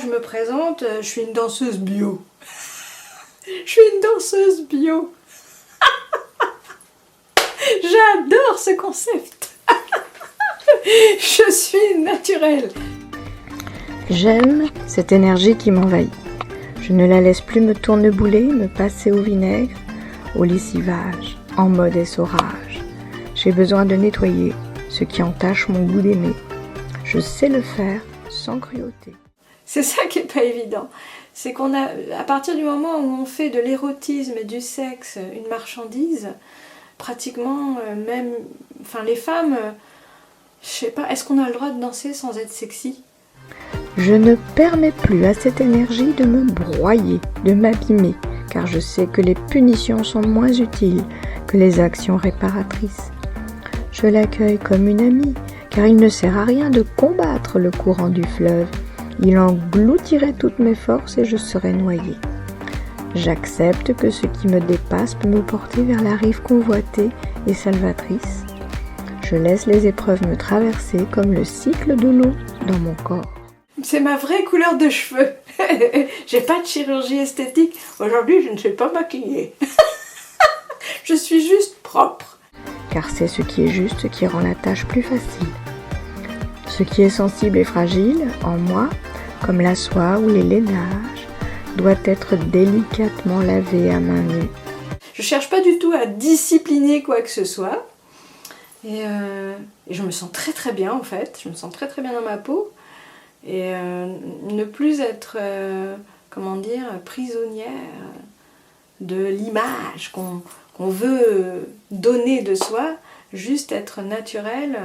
Je me présente, je suis une danseuse bio. Je suis une danseuse bio. J'adore ce concept. Je suis naturelle. J'aime cette énergie qui m'envahit. Je ne la laisse plus me tournebouler, me passer au vinaigre, au lessivage, en mode essorage. J'ai besoin de nettoyer ce qui entache mon goût d'aimer. Je sais le faire sans cruauté. C'est ça qui n'est pas évident. C'est qu'on a, à partir du moment où on fait de l'érotisme et du sexe une marchandise, pratiquement même, enfin les femmes, je sais pas, est-ce qu'on a le droit de danser sans être sexy ? Je ne permets plus à cette énergie de me broyer, de m'abîmer, car je sais que les punitions sont moins utiles que les actions réparatrices. Je l'accueille comme une amie, car il ne sert à rien de combattre le courant du fleuve. Il engloutirait toutes mes forces et je serais noyée. J'accepte que ce qui me dépasse peut me porter vers la rive convoitée et salvatrice. Je laisse les épreuves me traverser comme le cycle de l'eau dans mon corps. C'est ma vraie couleur de cheveux. J'ai pas de chirurgie esthétique. Aujourd'hui, je ne suis pas maquillée. Je suis juste propre. Car c'est ce qui est juste qui rend la tâche plus facile. Ce qui est sensible et fragile, en moi, comme la soie ou les lainages, doit être délicatement lavé à main nue. Je cherche pas du tout à discipliner quoi que ce soit. Et je me sens très très bien en fait. Je me sens très très bien dans ma peau. Et ne plus être, prisonnière de l'image qu'on veut donner de soi, juste être naturelle,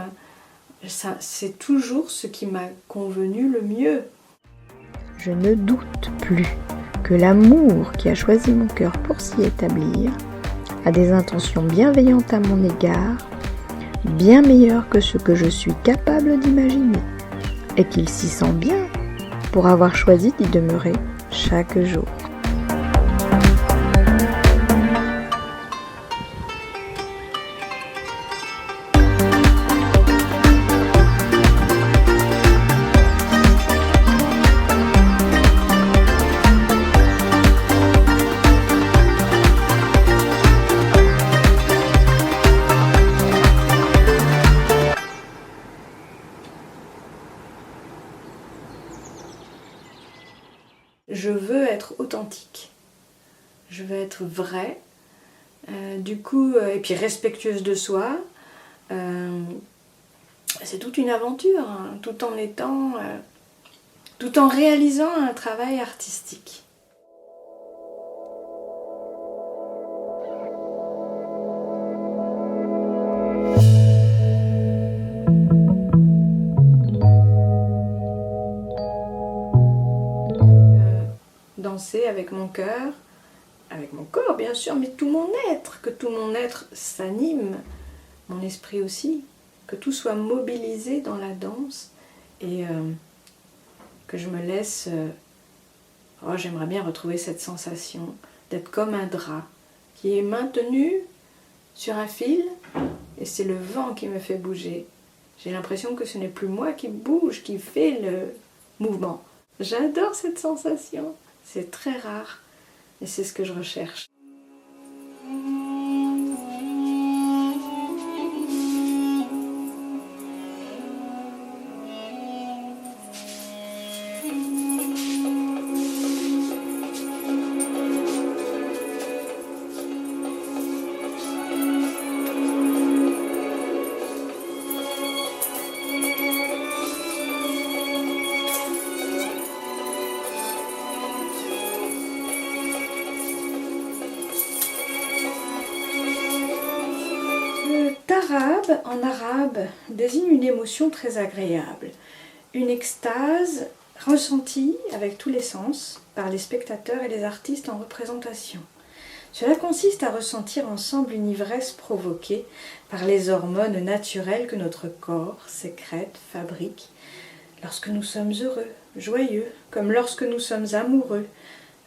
c'est toujours ce qui m'a convenu le mieux. Je ne doute plus que l'amour qui a choisi mon cœur pour s'y établir a des intentions bienveillantes à mon égard, bien meilleures que ce que je suis capable d'imaginer, et qu'il s'y sent bien pour avoir choisi d'y demeurer chaque jour. Je veux être authentique, je veux être vraie, et puis respectueuse de soi. C'est toute une aventure, hein, tout en réalisant un travail artistique. Danser avec mon cœur, avec mon corps bien sûr, mais tout mon être, que tout mon être s'anime, mon esprit aussi, que tout soit mobilisé dans la danse et que je me laisse... j'aimerais bien retrouver cette sensation d'être comme un drap qui est maintenu sur un fil et c'est le vent qui me fait bouger. J'ai l'impression que ce n'est plus moi qui bouge, qui fait le mouvement. J'adore cette sensation. C'est très rare et c'est ce que je recherche. Tarab, en arabe, désigne une émotion très agréable, une extase ressentie avec tous les sens par les spectateurs et les artistes en représentation. Cela consiste à ressentir ensemble une ivresse provoquée par les hormones naturelles que notre corps sécrète, fabrique, lorsque nous sommes heureux, joyeux, comme lorsque nous sommes amoureux,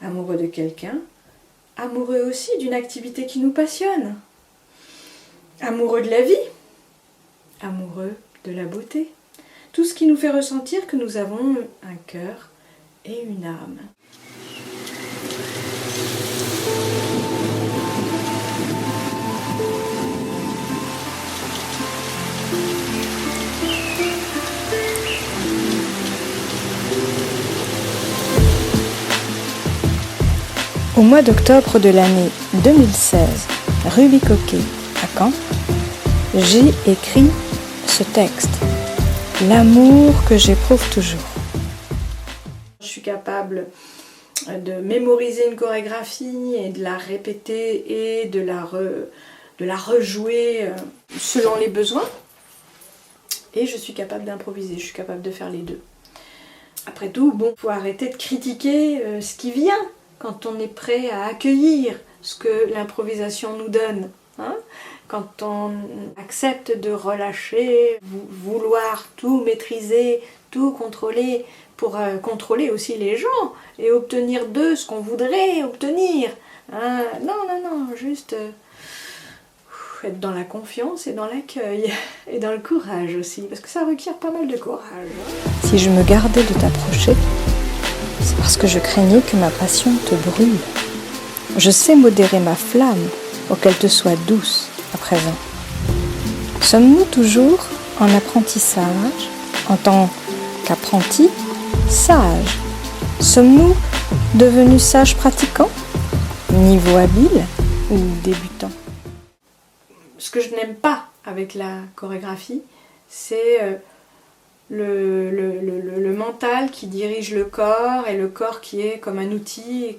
amoureux de quelqu'un, amoureux aussi d'une activité qui nous passionne. Amoureux de la vie, amoureux de la beauté, tout ce qui nous fait ressentir que nous avons un cœur et une âme. Au mois d'octobre de l'année 2016, rue Bicoquet, à Caen, j'ai écrit ce texte, l'amour que j'éprouve toujours. Je suis capable de mémoriser une chorégraphie et de la répéter et de la rejouer selon les besoins. Et je suis capable d'improviser, je suis capable de faire les deux. Après tout, bon, faut arrêter de critiquer ce qui vient quand on est prêt à accueillir ce que l'improvisation nous donne. Hein, quand on accepte de relâcher, vouloir tout maîtriser, tout contrôler, pour contrôler aussi les gens et obtenir d'eux ce qu'on voudrait obtenir. Hein, non, juste être dans la confiance et dans l'accueil et dans le courage aussi, parce que ça requiert pas mal de courage. Si je me gardais de t'approcher, c'est parce que je craignais que ma passion te brûle. Je sais modérer ma flamme pour qu'elle te soit douce à présent. Sommes-nous toujours en apprentissage, en tant qu'apprentis sages? Sommes-nous devenus sages pratiquants, niveau habile ou débutants? Ce que je n'aime pas avec la chorégraphie, c'est le mental qui dirige le corps et le corps qui est comme un outil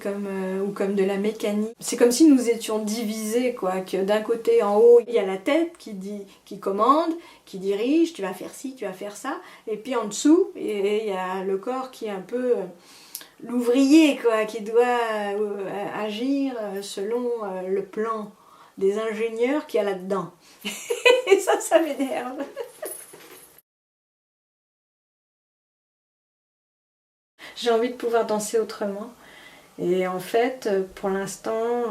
ou comme de la mécanique. C'est comme si nous étions divisés, quoi, que d'un côté en haut il y a la tête qui commande, qui dirige, tu vas faire ci, tu vas faire ça, et puis en dessous il y a le corps qui est un peu l'ouvrier, quoi, qui doit agir selon le plan des ingénieurs qu'il y a là-dedans. Et ça m'énerve. J'ai envie de pouvoir danser autrement. Et en fait, pour l'instant,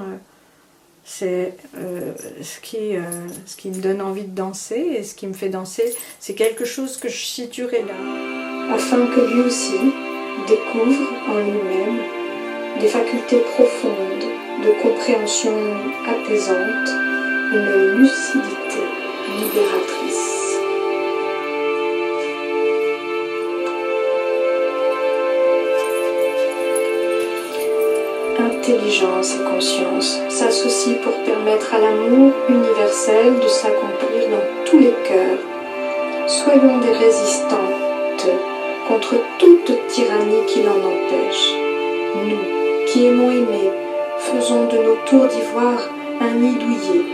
c'est ce qui me donne envie de danser et ce qui me fait danser, c'est quelque chose que je situerai là. Afin que lui aussi découvre en lui-même des facultés profondes de compréhension apaisante, une lucidité libératrice. Intelligence et conscience s'associent pour permettre à l'amour universel de s'accomplir dans tous les cœurs. Soyons des résistantes contre toute tyrannie qui l'en empêche. Nous, qui aimons aimer, faisons de nos tours d'ivoire un nid douillet,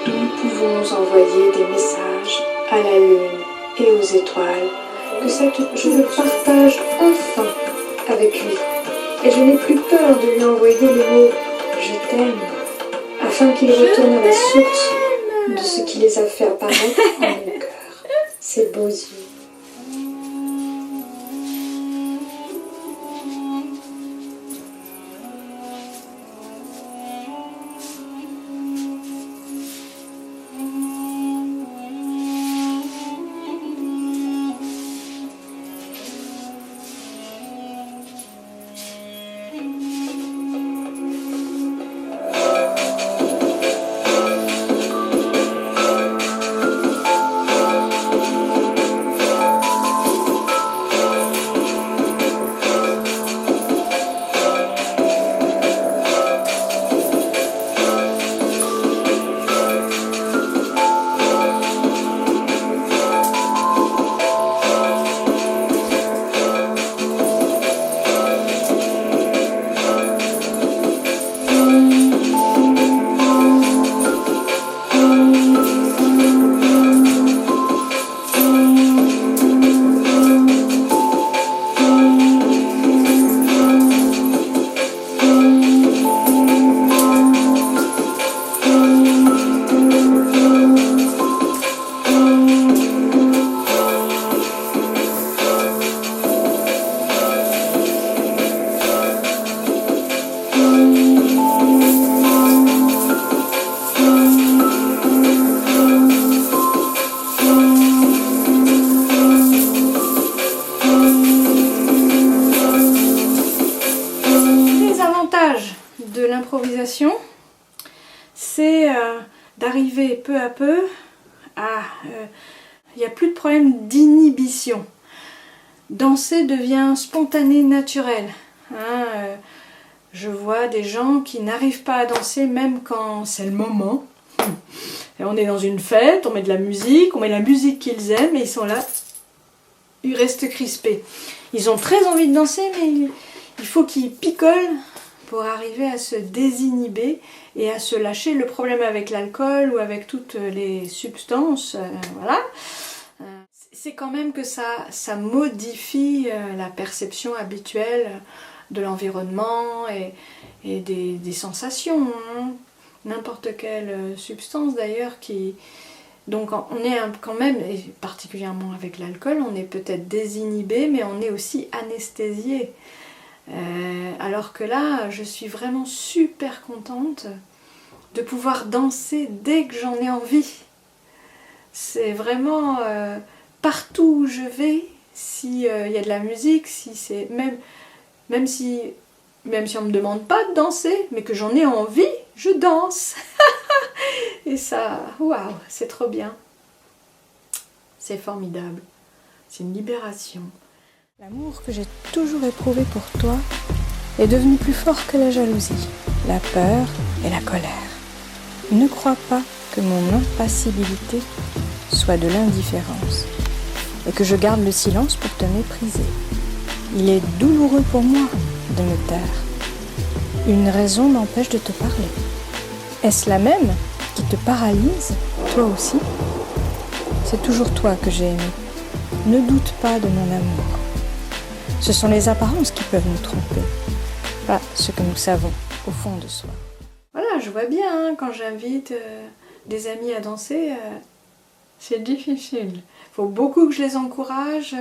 d'où nous pouvons envoyer des messages à la lune et aux étoiles. Je le partage enfin avec lui. Et je n'ai plus peur de lui envoyer le mot « je t'aime » afin qu'il retourne à la source de ce qui les a fait apparaître en mon cœur, ses beaux yeux. de l'improvisation, c'est d'arriver peu à peu à... Il n'y a plus de problème d'inhibition. Danser devient spontané, naturel. Je vois des gens qui n'arrivent pas à danser même quand c'est le moment. Et on est dans une fête, on met de la musique, on met la musique qu'ils aiment et ils sont là, ils restent crispés. Ils ont très envie de danser, mais il faut qu'ils picolent pour arriver à se désinhiber et à se lâcher. Le problème avec l'alcool ou avec toutes les substances, voilà, c'est quand même que ça modifie la perception habituelle de l'environnement et des sensations. N'importe quelle substance d'ailleurs qui... Donc on est quand même, et particulièrement avec l'alcool, on est peut-être désinhibé, mais on est aussi anesthésié. Alors que là, je suis vraiment super contente de pouvoir danser dès que j'en ai envie. C'est vraiment partout où je vais, s'il y a de la musique, si c'est même si on ne me demande pas de danser, mais que j'en ai envie, je danse. Et ça, waouh, c'est trop bien. C'est formidable. C'est une libération. L'amour que j'ai toujours éprouvé pour toi est devenu plus fort que la jalousie, la peur et la colère. Ne crois pas que mon impassibilité soit de l'indifférence et que je garde le silence pour te mépriser. Il est douloureux pour moi de me taire. Une raison m'empêche de te parler. Est-ce la même qui te paralyse, toi aussi? C'est toujours toi que j'ai aimé. Ne doute pas de mon amour. Ce sont les apparences qui peuvent nous tromper, pas ce que nous savons au fond de soi. Voilà, je vois bien, hein, quand j'invite des amis à danser, c'est difficile. Il faut beaucoup que je les encourage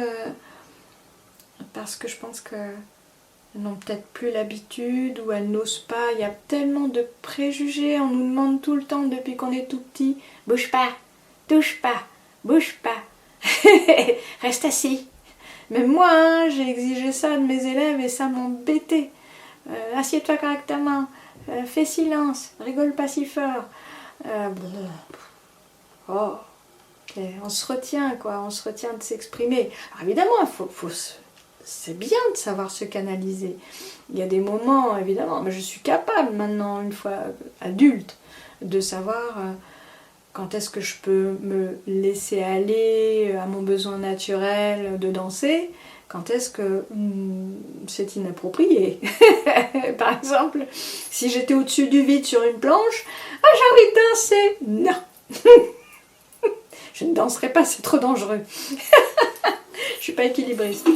parce que je pense qu'elles n'ont peut-être plus l'habitude ou elles n'osent pas. Il y a tellement de préjugés, on nous demande tout le temps depuis qu'on est tout petit. Bouge pas, touche pas, bouge pas, reste assis. Même moi, hein, j'ai exigé ça de mes élèves et ça m'embêtait. Assieds-toi correctement, fais silence, rigole pas si fort. Oh, okay. On se retient, quoi, on se retient de s'exprimer. Alors évidemment, c'est bien de savoir se canaliser. Il y a des moments, évidemment, mais je suis capable maintenant, une fois adulte, de savoir quand est-ce que je peux me laisser aller à mon besoin naturel de danser, quand est-ce que c'est inapproprié. Par exemple, si j'étais au-dessus du vide sur une planche, « Ah, j'ai envie de danser !» Non. Je ne danserai pas, c'est trop dangereux. Je suis pas équilibriste.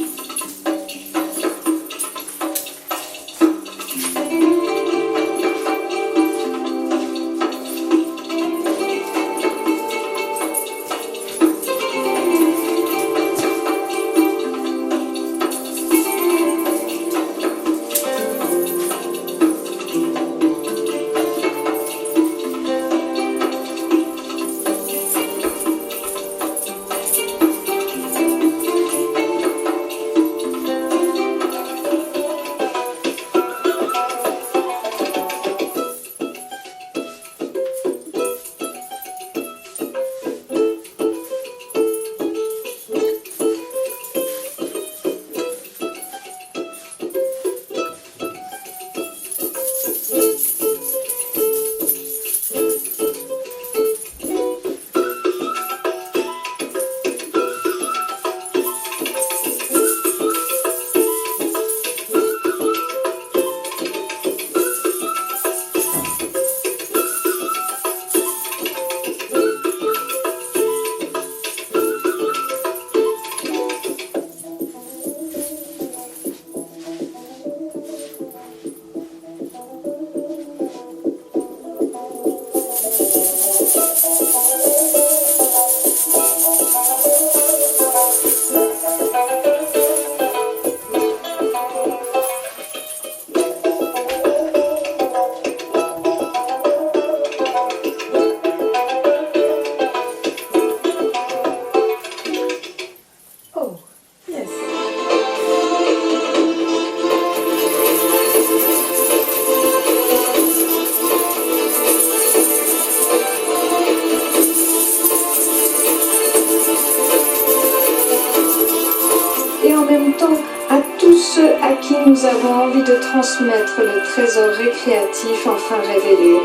ceux à qui nous avons envie de transmettre le trésor récréatif enfin révélé,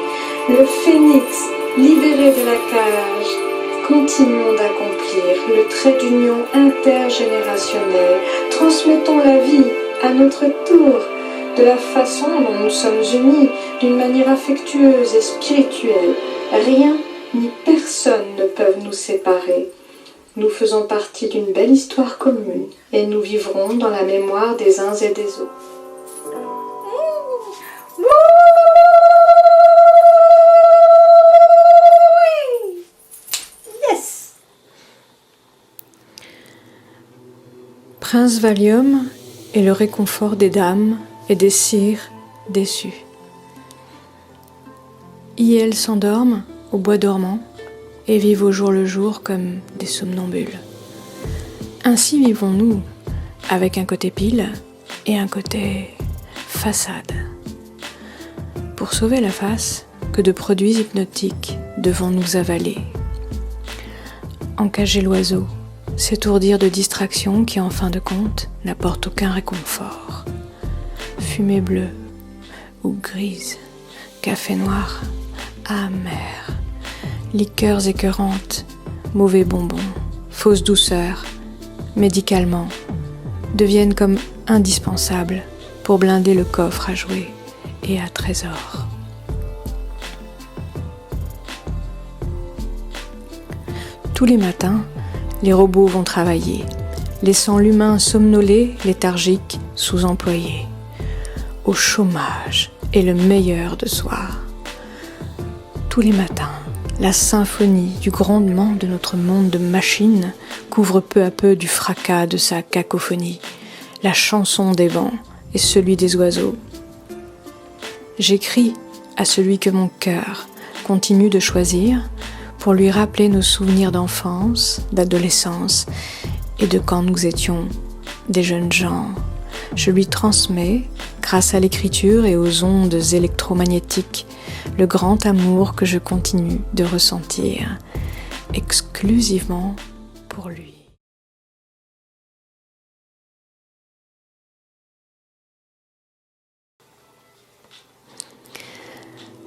le phénix libéré de la cage. Continuons d'accomplir le trait d'union intergénérationnel. Transmettons la vie à notre tour, de la façon dont nous sommes unis, d'une manière affectueuse et spirituelle. Rien ni personne ne peuvent nous séparer. Nous faisons partie d'une belle histoire commune et nous vivrons dans la mémoire des uns et des autres. Yes! Prince Valium est le réconfort des dames et des sires déçus. Y elles s'endorment au bois dormant et vivent au jour le jour comme des somnambules. Ainsi vivons-nous, avec un côté pile et un côté façade. Pour sauver la face, que de produits hypnotiques devons nous avaler. Encager l'oiseau, s'étourdir de distractions qui en fin de compte n'apportent aucun réconfort. Fumée bleue ou grise, café noir, amer, liqueurs écœurantes, mauvais bonbons, fausses douceurs, médicalement, deviennent comme indispensables pour blinder le coffre à jouets et à trésors. Tous les matins, les robots vont travailler, laissant l'humain somnolé, léthargique, sous-employé. Au chômage est le meilleur de soi. Tous les matins, la symphonie du grondement de notre monde de machines couvre peu à peu du fracas de sa cacophonie, la chanson des vents et celui des oiseaux. J'écris à celui que mon cœur continue de choisir pour lui rappeler nos souvenirs d'enfance, d'adolescence et de quand nous étions des jeunes gens. Je lui transmets, grâce à l'écriture et aux ondes électromagnétiques, le grand amour que je continue de ressentir, exclusivement pour lui.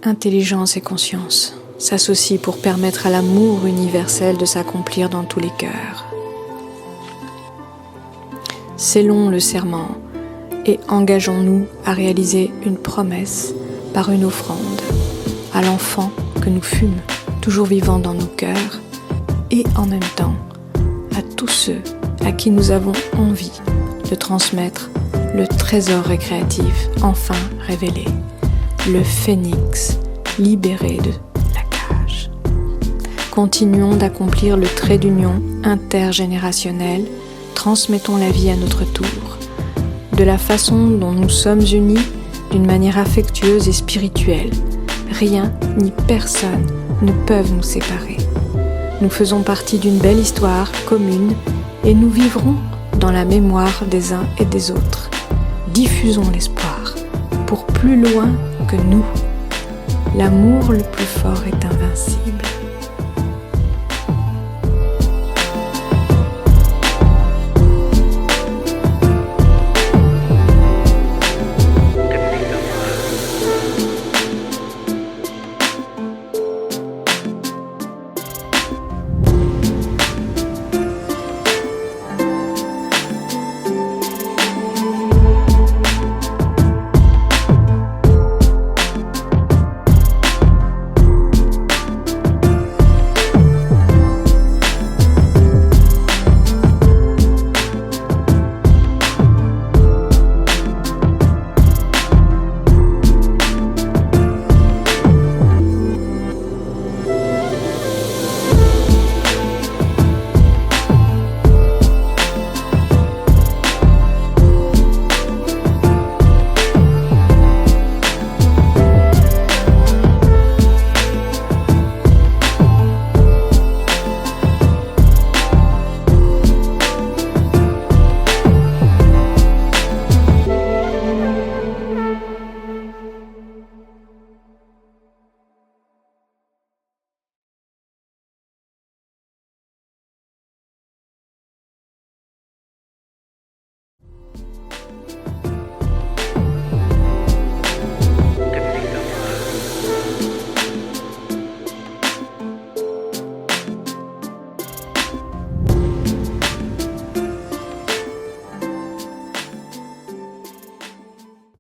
Intelligence et conscience s'associent pour permettre à l'amour universel de s'accomplir dans tous les cœurs. Scellons le serment et engageons-nous à réaliser une promesse par une offrande à l'enfant que nous fûmes, toujours vivant dans nos cœurs, et en même temps à tous ceux à qui nous avons envie de transmettre le trésor récréatif enfin révélé, le phénix libéré de la cage. Continuons d'accomplir le trait d'union intergénérationnel, transmettons la vie à notre tour, de la façon dont nous sommes unis, d'une manière affectueuse et spirituelle. Rien ni personne ne peuvent nous séparer. Nous faisons partie d'une belle histoire commune et nous vivrons dans la mémoire des uns et des autres. Diffusons l'espoir pour plus loin que nous. L'amour le plus fort est invincible.